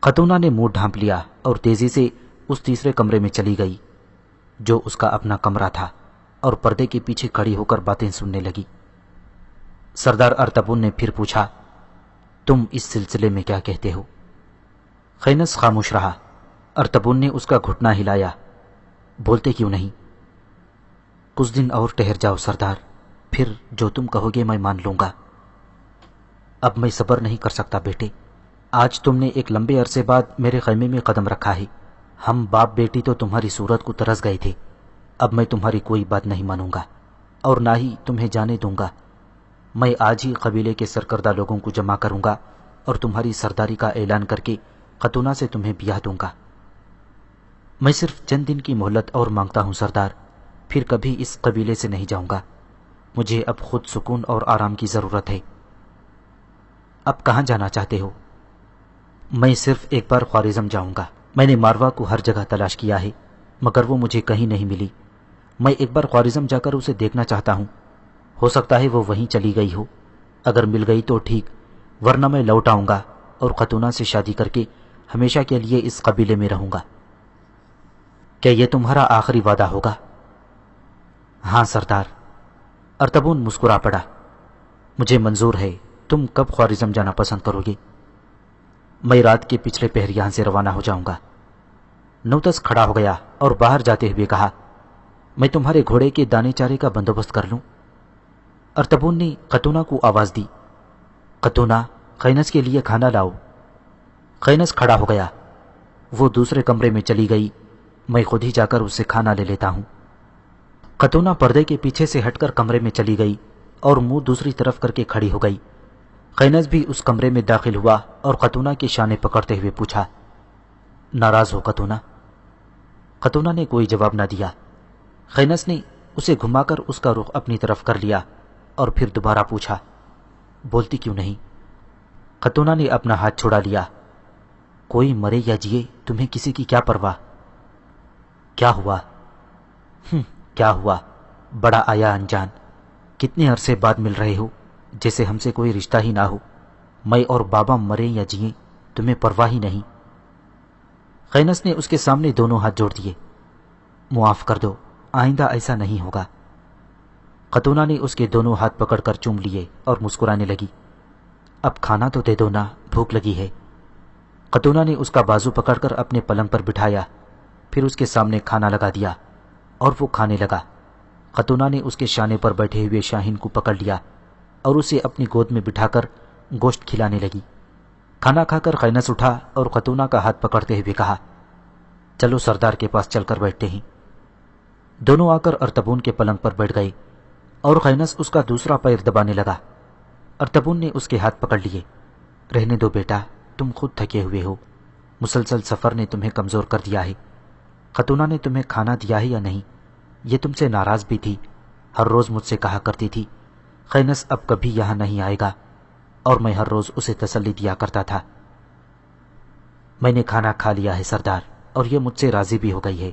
قطونہ نے منہ ڈھانپ لیا اور تیزی سے اس تیسرے کمرے میں چلی گئی جو اس کا اپنا کمرہ تھا، اور پردے کے پیچھے کھڑی ہو کر باتیں سننے لگی. سردار ارطبون نے پھر پوچھا، تم اس سلسلے میں کیا کہتے ہو؟ خینس خاموش رہا. ارطبون نے اس کا گھٹنا ہلایا. بولتے کیوں نہیں؟ کچھ دن اور ٹھہر جاؤ سردار، پھر جو تم کہو گے میں مان لوں گا. اب میں صبر نہیں کر سکتا بیٹے. آج تم نے ایک لمبے عرصے بعد میرے خیمے میں قدم رکھا ہے. ہم باپ بیٹی تو تمہاری صورت کو ترس گئے تھے. اب میں تمہاری کوئی بات نہیں مانوں گا اور نہ ہی تمہیں جانے دوں گا. میں آج ہی قبیلے کے سرکردہ لوگوں کو جمع کروں گا اور تمہاری سرداری کا اعلان کر کے قطونہ سے تمہیں بیاہ دوں گا. میں صرف چند دن کی مہلت اور مانگتا ہوں سردار، پھر کبھی اس قبیلے سے نہیں جاؤں گا. مجھے اب خود سکون اور آرام کی ضرورت ہے. اب کہاں جانا چاہتے ہو؟ میں صرف ایک بار خوارزم جاؤں گا. میں نے ماروا کو ہر جگہ تلاش کیا ہے مگر وہ مجھے کہیں نہیں ملی. میں ایک بار خوارزم جا کر اسے دیکھنا چاہتا ہوں. ہو سکتا ہے وہ وہیں چلی گئی ہو. اگر مل گئی تو ٹھیک، ورنہ میں لوٹ آؤں گا اور قطونہ سے شادی کر کے ہمیشہ کے لیے اس قبیلے میں رہوں گا. کیا یہ تمہارا آخری وعدہ ہوگا؟ ہاں سردار. ارطبون مسکرا پڑا. مجھے منظور ہے. تم کب خوارزم جانا پسند کرو گے؟ میں رات کے پچھلے پہر یہاں سے روانہ ہو جاؤں گا. نوتس کھڑا ہو گیا اور باہر جاتے ہوئے کہا، میں تمہارے گھوڑے کے دانے چارے کا بندوبست کر لوں. ارطبون نے قطونہ کو آواز دی، قطونہ، خینس کے لیے کھانا لاؤ. خینس کھڑا ہو گیا. وہ دوسرے کمرے میں چلی گئی. میں خود ہی جا کر اسے کھانا لے لیتا ہوں. قطونہ پردے کے پیچھے سے ہٹ کر کمرے میں چلی گئی اور منہ دوسری طرف کر کے کھڑی ہو گئی. خینس بھی اس کمرے میں داخل ہوا اور قطونہ کے شانے پکڑتے ہوئے پوچھا، ناراض ہو قطونہ؟ قطونہ نے کوئی جواب نہ دیا. خینس نے اسے گھما کر اس کا رخ اپنی طرف کر لیا اور پھر دوبارہ پوچھا، بولتی کیوں نہیں؟ قطونہ نے اپنا ہاتھ چھڑا لیا. کوئی مرے یا جیے تمہیں کسی کی کیا پرواہ؟ کیا ہوا؟ کیا ہوا؟ بڑا آیا انجان. کتنے عرصے بعد مل رہے ہو، جیسے ہم سے کوئی رشتہ ہی نہ ہو. میں اور بابا مرے یا جیے تمہیں پرواہ ہی نہیں. خینس نے اس کے سامنے دونوں ہاتھ جوڑ دیے. معاف کر دو، آئندہ ایسا نہیں ہوگا. قطونہ نے اس کے دونوں ہاتھ پکڑ کر چوم لیے اور مسکرانے لگی. اب کھانا تو دے دو نا، بھوک لگی ہے. قطونہ نے اس کا بازو پکڑ کر اپنے پلنگ پر بٹھایا، پھر اس کے سامنے کھانا لگا دیا اور وہ کھانے لگا. قطونہ نے اس کے شانے پر بیٹھے ہوئے شاہین کو پکڑ لیا اور اسے اپنی گود میں بٹھا کر گوشت کھلانے لگی. کھانا کھا کر خینس اٹھا اور قطونہ کا ہاتھ پکڑتے ہوئے کہا، چلو سردار کے پاس چل کر بیٹھتے ہیں. دونوں آ کر ارطبون کے پلنگ پر بیٹھ گئے اور خینس اس کا دوسرا پیر دبانے لگا. ارطبون نے اس کے ہاتھ پکڑ لیے. رہنے دو بیٹا، تم خود تھکے ہوئے ہو. مسلسل سفر نے تمہیں کمزور کر دیا ہے. قطونہ نے تمہیں کھانا دیا ہے یا نہیں؟ یہ تم سے ناراض بھی تھی. ہر روز مجھ سے کہا کرتی تھی، خینس اب کبھی یہاں نہیں آئے گا، اور میں ہر روز اسے تسلی دیا کرتا تھا. میں نے کھانا کھا لیا ہے سردار، اور یہ مجھ سے راضی بھی ہو گئی ہے.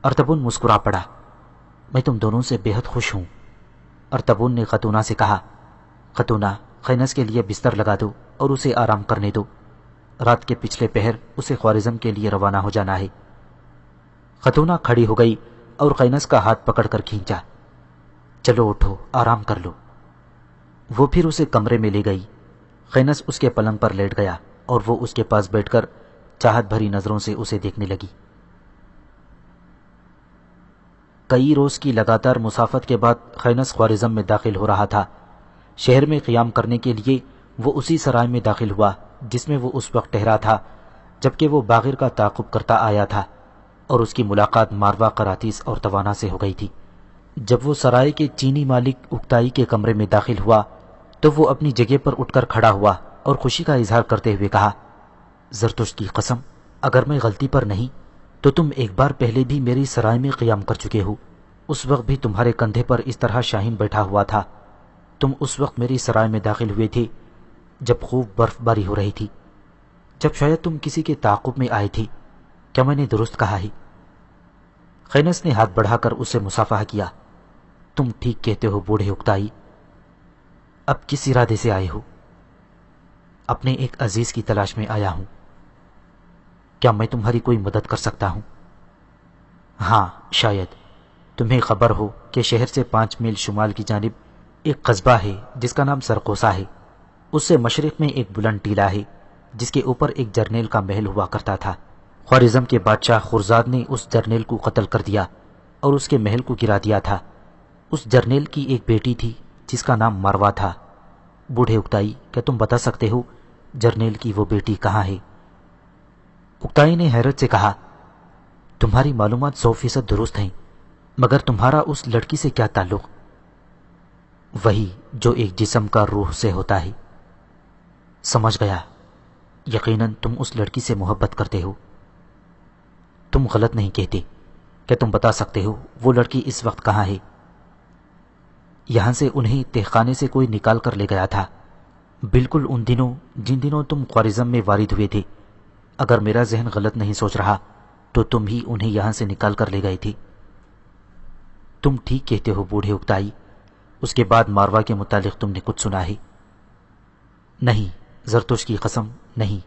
ارطبون مسکرا پڑا. میں تم دونوں سے بے حد خوش ہوں. ارطبون نے قطونہ سے کہا، قطونہ، خینس کے لیے بستر لگا دو اور اسے آرام کرنے دو. رات کے پچھلے پہر اسے خوارزم کے لیے روانہ ہو جانا ہے۔ خاتونہ کھڑی ہو گئی اور خینس کا ہاتھ پکڑ کر کھینچا۔ چلو اٹھو، آرام کر لو۔ وہ پھر اسے کمرے میں لے گئی۔ خینس اس کے پلنگ پر لیٹ گیا اور وہ اس کے پاس بیٹھ کر چاہت بھری نظروں سے اسے دیکھنے لگی۔ کئی روز کی لگاتار مسافت کے بعد خینس خوارزم میں داخل ہو رہا تھا۔ شہر میں قیام کرنے کے لیے وہ اسی سرائے میں داخل ہوا جس میں وہ اس وقت ٹھہرا تھا جبکہ وہ باغر کا تعاقب کرتا آیا تھا، اور اس کی ملاقات ماروا قراتیس اور توانا سے ہو گئی تھی۔ جب وہ سرائے کے چینی مالک اکتائی کے کمرے میں داخل ہوا تو وہ اپنی جگہ پر اٹھ کر کھڑا ہوا اور خوشی کا اظہار کرتے ہوئے کہا، زرتشت کی قسم، اگر میں غلطی پر نہیں تو تم ایک بار پہلے بھی میری سرائے میں قیام کر چکے ہو۔ اس وقت بھی تمہارے کندھے پر اس طرح شاہین بیٹھا ہوا تھا۔ تم اس وقت میری سرائے میں داخل ہوئے تھے جب خوب برف باری ہو رہی تھی، جب شاید تم کسی کے تعاقب میں آئے تھے۔ کیا میں نے درست کہا ہے؟ خینس نے ہاتھ بڑھا کر اسے مصافحہ کیا۔ تم ٹھیک کہتے ہو بوڑھے اکتائی۔ اب کس ارادے سے آئے ہو؟ اپنے ایک عزیز کی تلاش میں آیا ہوں۔ کیا میں تمہاری کوئی مدد کر سکتا ہوں؟ ہاں، شاید تمہیں خبر ہو کہ شہر سے 5 میل شمال کی جانب ایک قصبہ ہے جس کا نام سرقوسا ہے۔ اس سے مشرق میں ایک بلند ٹیلہ ہے جس کے اوپر ایک جرنیل کا محل ہوا کرتا تھا۔ خوارزم کے بادشاہ خرزاد نے اس جرنیل کو قتل کر دیا اور اس کے محل کو گرا دیا تھا۔ اس جرنیل کی ایک بیٹی تھی جس کا نام ماروا تھا۔ بوڑھے اکتائی، کیا تم بتا سکتے ہو جرنیل کی وہ بیٹی کہاں ہے؟ اکتائی نے حیرت سے کہا، تمہاری معلومات 100% درست ہیں، مگر تمہارا اس لڑکی سے کیا تعلق؟ وہی جو ایک جسم کا روح سے ہوتا ہے۔ سمجھ گیا، یقیناً تم اس لڑکی سے محبت کرتے ہو۔ تم غلط نہیں کہتے۔ کیا تم بتا سکتے ہو وہ لڑکی اس وقت کہاں ہے؟ یہاں سے انہیں تہخانے سے کوئی نکال کر لے گیا تھا، بالکل ان دنوں جن دنوں تم خوارزم میں وارد ہوئے تھے۔ اگر میرا ذہن غلط نہیں سوچ رہا تو تم ہی انہیں یہاں سے نکال کر لے گئے تھے۔ تم ٹھیک کہتے ہو بوڑھے اکتائی۔ اس کے بعد ماروا کے متعلق تم نے کچھ سنا ہے؟ نہیں، زرتوش کی قسم نہیں۔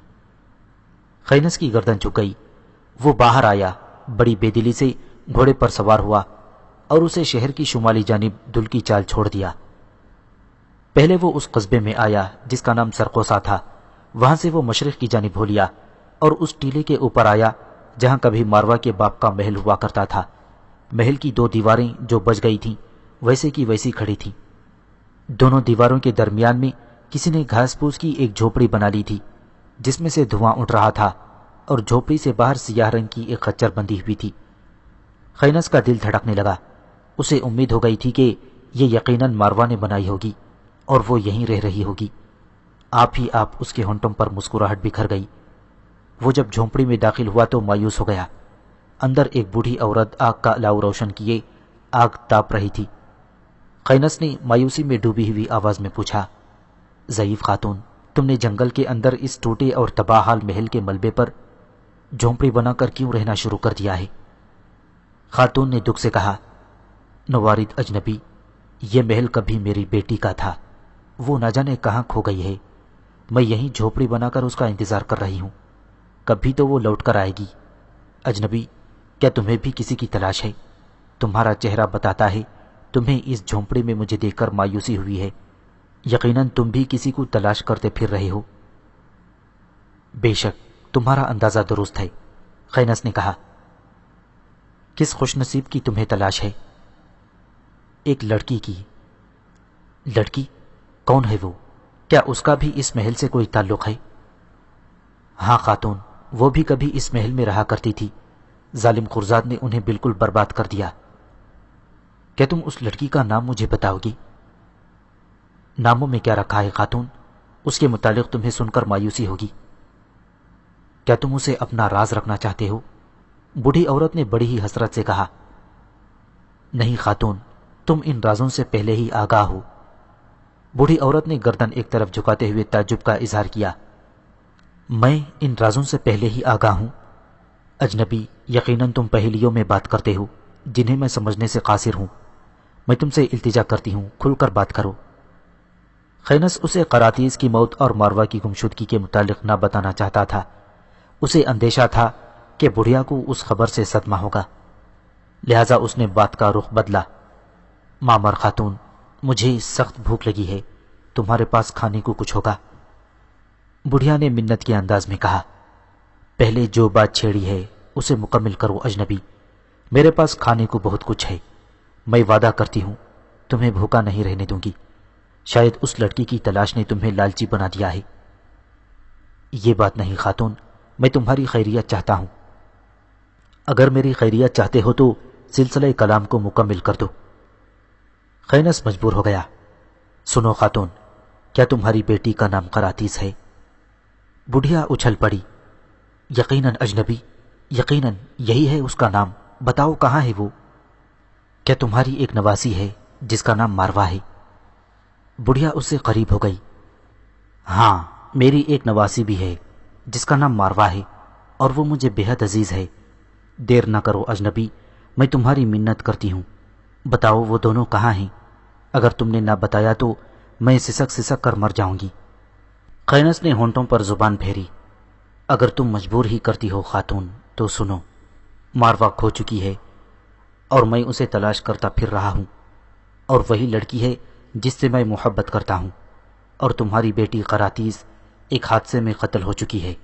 خینس کی گردن جھک گئی۔ وہ باہر آیا، بڑی بے دلی سے گھوڑے پر سوار ہوا اور اسے شہر کی شمالی جانب دل کی چال چھوڑ دیا۔ پہلے وہ اس قصبے میں آیا جس کا نام سرقوسا تھا، وہاں سے وہ مشرق کی جانب ہو لیا اور اس ٹیلے کے اوپر آیا جہاں کبھی ماروا کے باپ کا محل ہوا کرتا تھا۔ محل کی 2 دیواریں جو بچ گئی تھیں ویسے کی ویسی کھڑی تھیں۔ دونوں دیواروں کے درمیان میں کسی نے گھاس پھوس کی ایک جھوپڑی بنا لی تھی جس میں سے دھواں اٹھ رہا تھا، اور جھوپڑی سے باہر سیاہ رنگ کی ایک خچر بندھی ہوئی تھی۔ خینس کا دل دھڑکنے لگا۔ اسے امید ہو گئی تھی کہ یہ یقیناً ماروا نے بنائی ہوگی اور وہ یہیں رہ رہی ہوگی۔ آپ ہی آپ اس کے ہونٹوں پر مسکراہٹ بکھر گئی۔ وہ جب جھونپڑی میں داخل ہوا تو مایوس ہو گیا۔ اندر ایک بوڑھی عورت آگ کا الاؤ روشن کیے آگ تاپ رہی تھی۔ خینس نے مایوسی میں ڈوبی ہوئی آواز میں پوچھا، ضعیف خاتون، تم نے جنگل کے اندر اس ٹوٹے اور تباہ حال محل کے ملبے پر جھونپڑی بنا کر کیوں رہنا شروع کر دیا ہے؟ خاتون نے دکھ سے کہا، نوارد اجنبی، یہ محل کبھی میری بیٹی کا تھا، وہ نہ جانے کہاں کھو گئی ہے۔ میں یہیں جھونپڑی بنا کر اس کا انتظار کر رہی ہوں، کبھی تو وہ لوٹ کر آئے گی۔ اجنبی، کیا تمہیں بھی کسی کی تلاش ہے؟ تمہارا چہرہ بتاتا ہے تمہیں اس جھونپڑی میں مجھے دیکھ کر مایوسی ہوئی ہے۔ یقیناً تم بھی کسی کو تلاش کرتے پھر رہے ہو۔ بے شک تمہارا اندازہ درست ہے، خینس نے کہا۔ کس خوش نصیب کی تمہیں تلاش ہے؟ ایک لڑکی کی۔ لڑکی؟ کون ہے وہ؟ کیا اس کا بھی اس محل سے کوئی تعلق ہے؟ ہاں خاتون، وہ بھی کبھی اس محل میں رہا کرتی تھی، ظالم خرزاد نے انہیں بالکل برباد کر دیا۔ کیا تم اس لڑکی کا نام مجھے بتاؤ گی؟ ناموں میں کیا رکھا ہے خاتون، اس کے متعلق تمہیں سن کر مایوسی ہوگی۔ کیا تم اسے اپنا راز رکھنا چاہتے ہو؟ بوڑھی عورت نے بڑی ہی حسرت سے کہا۔ نہیں خاتون، تم ان رازوں سے پہلے ہی آگاہ ہو۔ بوڑھی عورت نے گردن ایک طرف جھکاتے ہوئے تعجب کا اظہار کیا۔ میں ان رازوں سے پہلے ہی آگاہ ہوں؟ اجنبی، یقیناً تم پہیلیوں میں بات کرتے ہو جنہیں میں سمجھنے سے قاصر ہوں۔ میں تم سے التجا کرتی ہوں، کھل کر بات کرو۔ خینس اسے قراتیز کی موت اور ماروا کی گمشدگی کے متعلق نہ بتانا چاہتا تھا۔ اسے اندیشہ تھا کہ بڑھیا کو اس خبر سے صدمہ ہوگا، لہذا اس نے بات کا رخ بدلا۔ مامر خاتون، مجھے سخت بھوک لگی ہے، تمہارے پاس کھانے کو کچھ ہوگا؟ بڑھیا نے منت کے انداز میں کہا، پہلے جو بات چھیڑی ہے اسے مکمل کرو اجنبی، میرے پاس کھانے کو بہت کچھ ہے، میں وعدہ کرتی ہوں تمہیں بھوکا نہیں رہنے دوں گی، شاید اس لڑکی کی تلاش نے تمہیں لالچی بنا دیا ہے۔ یہ بات نہیں خاتون، میں تمہاری خیریت چاہتا ہوں، اگر میری خیریت چاہتے ہو تو سلسلہ کلام کو مکمل کر دو۔ خینس مجبور ہو گیا، سنو خاتون، کیا تمہاری بیٹی کا نام قراتیز ہے؟ بڑھیا اچھل پڑی، یقیناً اجنبی، یقیناً یہی ہے اس کا نام، بتاؤ کہاں ہے وہ؟ کیا تمہاری ایک نواسی ہے جس کا نام ماروا ہے؟ بڑھیا اس سے قریب ہو گئی، ہاں میری ایک نواسی بھی ہے جس کا نام ماروا ہے، اور وہ مجھے بے حد عزیز ہے۔ دیر نہ کرو اجنبی، میں تمہاری منت کرتی ہوں، بتاؤ وہ دونوں کہاں ہیں؟ اگر تم نے نہ بتایا تو میں سسک سسک کر مر جاؤں گی۔ خینس نے ہونٹوں پر زبان پھیری، اگر تم مجبور ہی کرتی ہو خاتون تو سنو، ماروا کھو چکی ہے اور میں اسے تلاش کرتا پھر رہا ہوں، اور وہی لڑکی ہے جس سے میں محبت کرتا ہوں، اور تمہاری بیٹی قراتیز ایک حادثے میں قتل ہو چکی ہے۔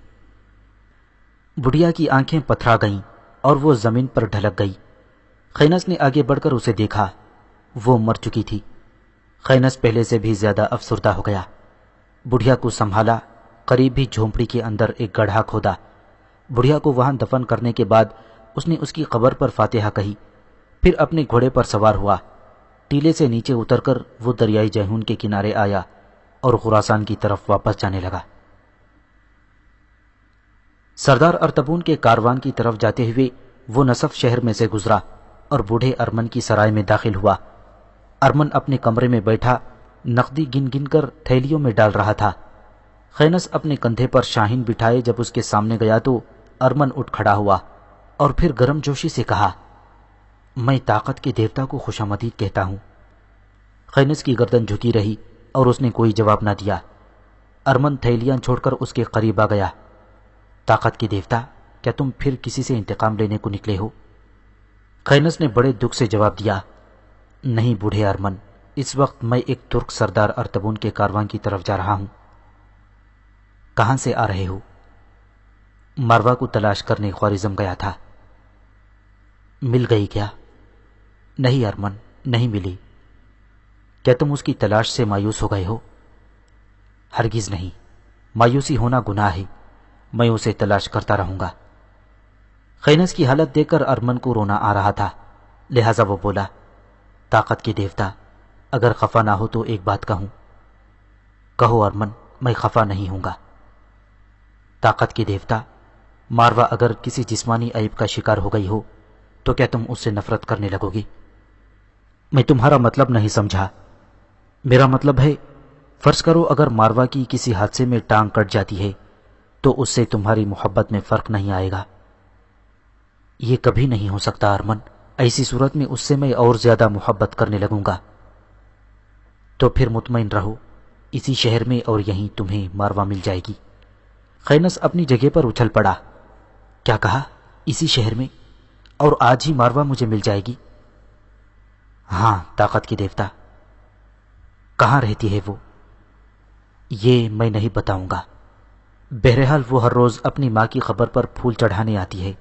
بڑھیا کی آنکھیں پتھرا گئیں اور وہ زمین پر ڈھلک گئی۔ خینس نے آگے بڑھ کر اسے دیکھا، وہ مر چکی تھی۔ خینس پہلے سے بھی زیادہ افسردہ ہو گیا۔ بڑھیا کو سنبھالا، قریب ہی جھونپڑی کے اندر ایک گڑھا کھودا۔ بڑھیا کو وہاں دفن کرنے کے بعد اس نے اس کی قبر پر فاتحہ کہی، پھر اپنے گھوڑے پر سوار ہوا۔ ٹیلے سے نیچے اتر کر وہ دریائے جیہون کے کنارے آیا اور خراسان کی طرف واپس جانے لگا۔ سردار ارتبون کے کاروان کی طرف جاتے ہوئے وہ نصف شہر میں سے گزرا اور بوڑھے ارمن کی سرائے میں داخل ہوا۔ ارمن اپنے کمرے میں بیٹھا نقدی گن گن کر تھیلیوں میں ڈال رہا تھا۔ خینس اپنے کندھے پر شاہین بٹھائے جب اس کے سامنے گیا تو ارمن اٹھ کھڑا ہوا اور پھر گرم جوشی سے کہا، میں طاقت کے دیوتا کو خوش آمدید کہتا ہوں۔ خینس کی گردن جھکی رہی اور اس نے کوئی جواب نہ دیا۔ ارمن تھیلیاں چھوڑ کر اس کے قریب آ گیا۔ طاقت کے دیوتا، کیا تم پھر کسی سے انتقام لینے کو نکلے ہو؟ خینس نے بڑے دکھ سے جواب دیا، نہیں بوڑھے ارمن، اس وقت میں ایک ترک سردار ارتبون کے کاروان کی طرف جا رہا ہوں۔ کہاں سے آ رہے ہو؟ ماروا کو تلاش کرنے خوارزم گیا تھا۔ مل گئی کیا؟ نہیں ارمن، نہیں ملی۔ کیا تم اس کی تلاش سے مایوس ہو گئے ہو؟ ہرگز نہیں، مایوسی ہونا گناہ ہے، میں اسے تلاش کرتا رہوں گا۔ خینس کی حالت دیکھ کر ارمن کو رونا آ رہا تھا، لہذا وہ بولا، طاقت کے دیوتا، اگر خفا نہ ہو تو ایک بات کہوں؟ کہو ارمن، میں خفا نہیں ہوں گا۔ طاقت کے دیوتا، ماروا اگر کسی جسمانی عیب کا شکار ہو گئی ہو تو کیا تم اس سے نفرت کرنے لگو گی؟ میں تمہارا مطلب نہیں سمجھا۔ میرا مطلب ہے، فرض کرو اگر ماروا کی کسی حادثے میں ٹانگ کٹ جاتی ہے تو اس سے تمہاری محبت میں فرق نہیں آئے گا۔ یہ کبھی نہیں ہو سکتا ارمن، ایسی صورت میں اس سے میں اور زیادہ محبت کرنے لگوں گا۔ تو پھر مطمئن رہو، اسی شہر میں اور یہیں تمہیں ماروا مل جائے گی۔ خینس اپنی جگہ پر اچھل پڑا، کیا کہا؟ اسی شہر میں؟ اور آج ہی ماروا مجھے مل جائے گی؟ ہاں طاقت کے دیوتا۔ کہاں رہتی ہے وہ؟ یہ میں نہیں بتاؤں گا۔ بہرحال وہ ہر روز اپنی ماں کی قبر پر پھول چڑھانے آتی ہے،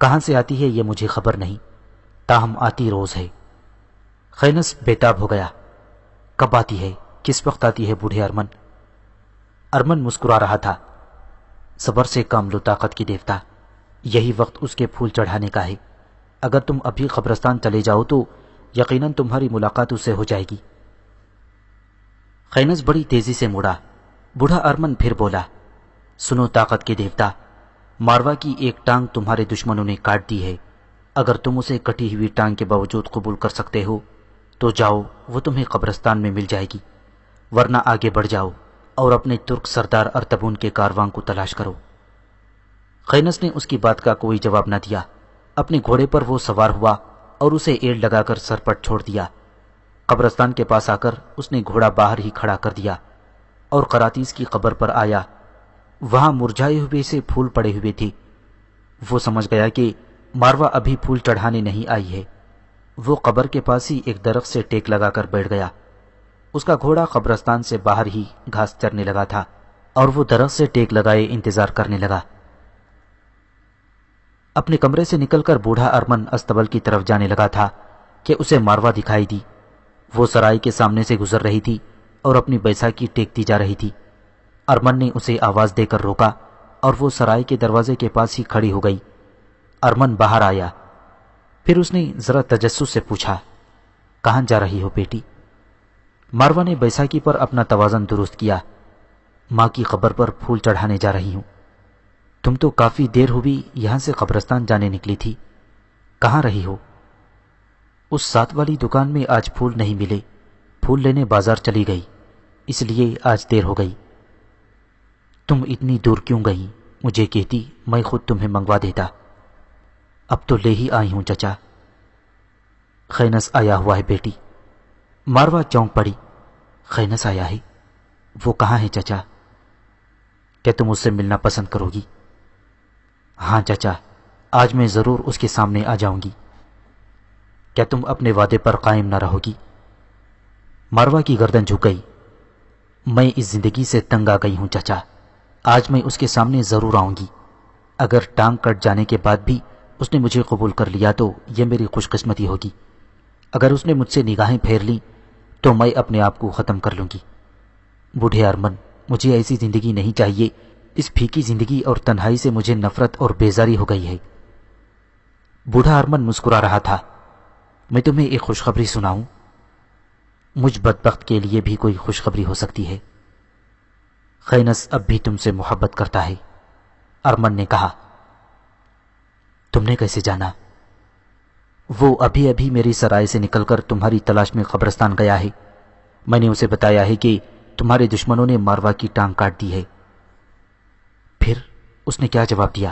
کہاں سے آتی ہے یہ مجھے خبر نہیں، تاہم آتی روز ہے۔ خینس بےتاب ہو گیا، کب آتی ہے؟ کس وقت آتی ہے بوڑھے ارمن؟ ارمن مسکرا رہا تھا، صبر سے کام لو طاقت کی دیوتا، یہی وقت اس کے پھول چڑھانے کا ہے۔ اگر تم ابھی قبرستان چلے جاؤ تو یقیناً تمہاری ملاقات اس سے ہو جائے گی۔ خینس بڑی تیزی سے مڑا۔ بوڑھا ارمن پھر بولا، سنو طاقت کے دیوتا، ماروا کی ایک ٹانگ تمہارے دشمنوں نے کاٹ دی ہے، اگر تم اسے کٹی ہوئی ٹانگ کے باوجود قبول کر سکتے ہو تو جاؤ، وہ تمہیں قبرستان میں مل جائے گی، ورنہ آگے بڑھ جاؤ اور اپنے ترک سردار ارتبون کے کاروان کو تلاش کرو۔ خینس نے اس کی بات کا کوئی جواب نہ دیا۔ اپنے گھوڑے پر وہ سوار ہوا اور اسے ایڑ لگا کر سر پر چھوڑ دیا۔ قبرستان کے پاس آ کر اس نے گھوڑا باہر ہی کھڑا کر دیا اور قراتیس کی قبر پر آیا۔ وہاں مرجھائے ہوئے سے پھول پڑے ہوئے تھے۔ وہ سمجھ گیا کہ ماروا ابھی پھول چڑھانے نہیں آئی ہے۔ وہ قبر کے پاس ہی ایک درخت سے ٹیک لگا کر بیٹھ گیا۔ اس کا گھوڑا قبرستان سے باہر ہی گھاس چرنے لگا تھا اور وہ درخت سے ٹیک لگائے انتظار کرنے لگا۔ اپنے کمرے سے نکل کر بوڑھا ارمن استبل کی طرف جانے لگا تھا کہ اسے ماروا دکھائی دی۔ وہ سرائی کے سامنے سے گزر رہی تھی اور اپنی بیساکھی ٹیکتی جا رہی تھی۔ ارمن نے اسے آواز دے کر روکا اور وہ سرائی کے دروازے کے پاس ہی کھڑی ہو گئی۔ ارمن باہر آیا۔ پھر اس نے ذرا تجسس سے پوچھا، کہاں جا رہی ہو بیٹی؟ ماروا نے بیساکھی پر اپنا توازن درست کیا۔ ماں کی قبر پر پھول چڑھانے جا رہی ہوں۔ تم تو کافی دیر ہوئی یہاں سے قبرستان جانے نکلی تھی، کہاں رہی ہو؟ اس ساتھ والی دکان میں آج پھول نہیں ملے، پھول لینے بازار چلی گئی، اس لیے آج دیر ہو گئی۔ تم اتنی دور کیوں گئی؟ مجھے کہتی، میں خود تمہیں منگوا دیتا۔ اب تو لے ہی آئی ہوں چچا۔ خینس آیا ہوا ہے بیٹی۔ ماروا چونک پڑی۔ خینس آیا ہے؟ وہ کہاں ہے چچا؟ کیا تم اس سے ملنا پسند کرو گی؟ ہاں چچا، آج میں ضرور اس کے سامنے آ جاؤں گی۔ کیا تم اپنے وعدے پر قائم نہ رہو گی؟ ماروا کی گردن جھک گئی۔ میں اس زندگی سے تنگ آ گئی ہوں چچا، آج میں اس کے سامنے ضرور آؤں گی۔ اگر ٹانگ کٹ جانے کے بعد بھی اس نے مجھے قبول کر لیا تو یہ میری خوش قسمتی ہوگی۔ اگر اس نے مجھ سے نگاہیں پھیر لی تو میں اپنے آپ کو ختم کر لوں گی۔ بوڑھے ارمن، مجھے ایسی زندگی نہیں چاہیے۔ اس پھیکی زندگی اور تنہائی سے مجھے نفرت اور بیزاری ہو گئی ہے۔ بوڑھا ارمن مسکرا رہا تھا۔ میں تمہیں ایک خوشخبری سناؤں؟ مجھ بدبخت کے لیے بھی کوئی خوشخبری ہو سکتی ہے۔ خینس اب بھی تم سے محبت کرتا ہے، ارمن نے کہا۔ تم نے کیسے جانا؟ وہ ابھی ابھی میری سرائے سے نکل کر تمہاری تلاش میں قبرستان گیا ہے۔ میں نے اسے بتایا ہے کہ تمہارے دشمنوں نے ماروا کی ٹانگ کاٹ دی ہے۔ پھر اس نے کیا جواب دیا؟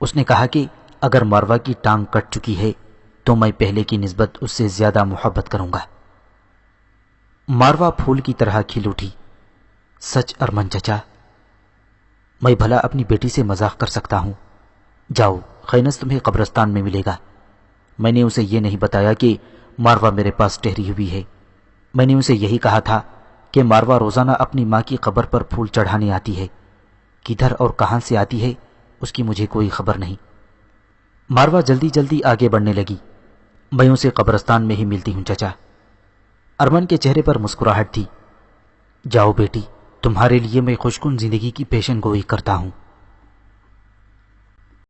اس نے کہا کہ اگر ماروا کی ٹانگ کٹ چکی ہے تو میں پہلے کی نسبت اس سے زیادہ محبت کروں گا۔ ماروا پھول کی طرح کھل اٹھی۔ سچ ارمن چچا؟ میں بھلا اپنی بیٹی سے مذاق کر سکتا ہوں؟ جاؤ، خینس تمہیں قبرستان میں ملے گا۔ میں نے اسے یہ نہیں بتایا کہ ماروا میرے پاس ٹہری ہوئی ہے۔ میں نے اسے یہی کہا تھا کہ ماروا روزانہ اپنی ماں کی قبر پر پھول چڑھانے آتی ہے۔ کدھر اور کہاں سے آتی ہے اس کی مجھے کوئی خبر نہیں۔ ماروا جلدی جلدی آگے بڑھنے لگی۔ میں اسے قبرستان میں ہی ملتی ہوں چچا۔ ارمن کے چہرے پر مسکراہٹ تھی۔ جاؤ بیٹی، تمہارے لیے میں خوشکن زندگی کی پیشن گوئی کرتا ہوں۔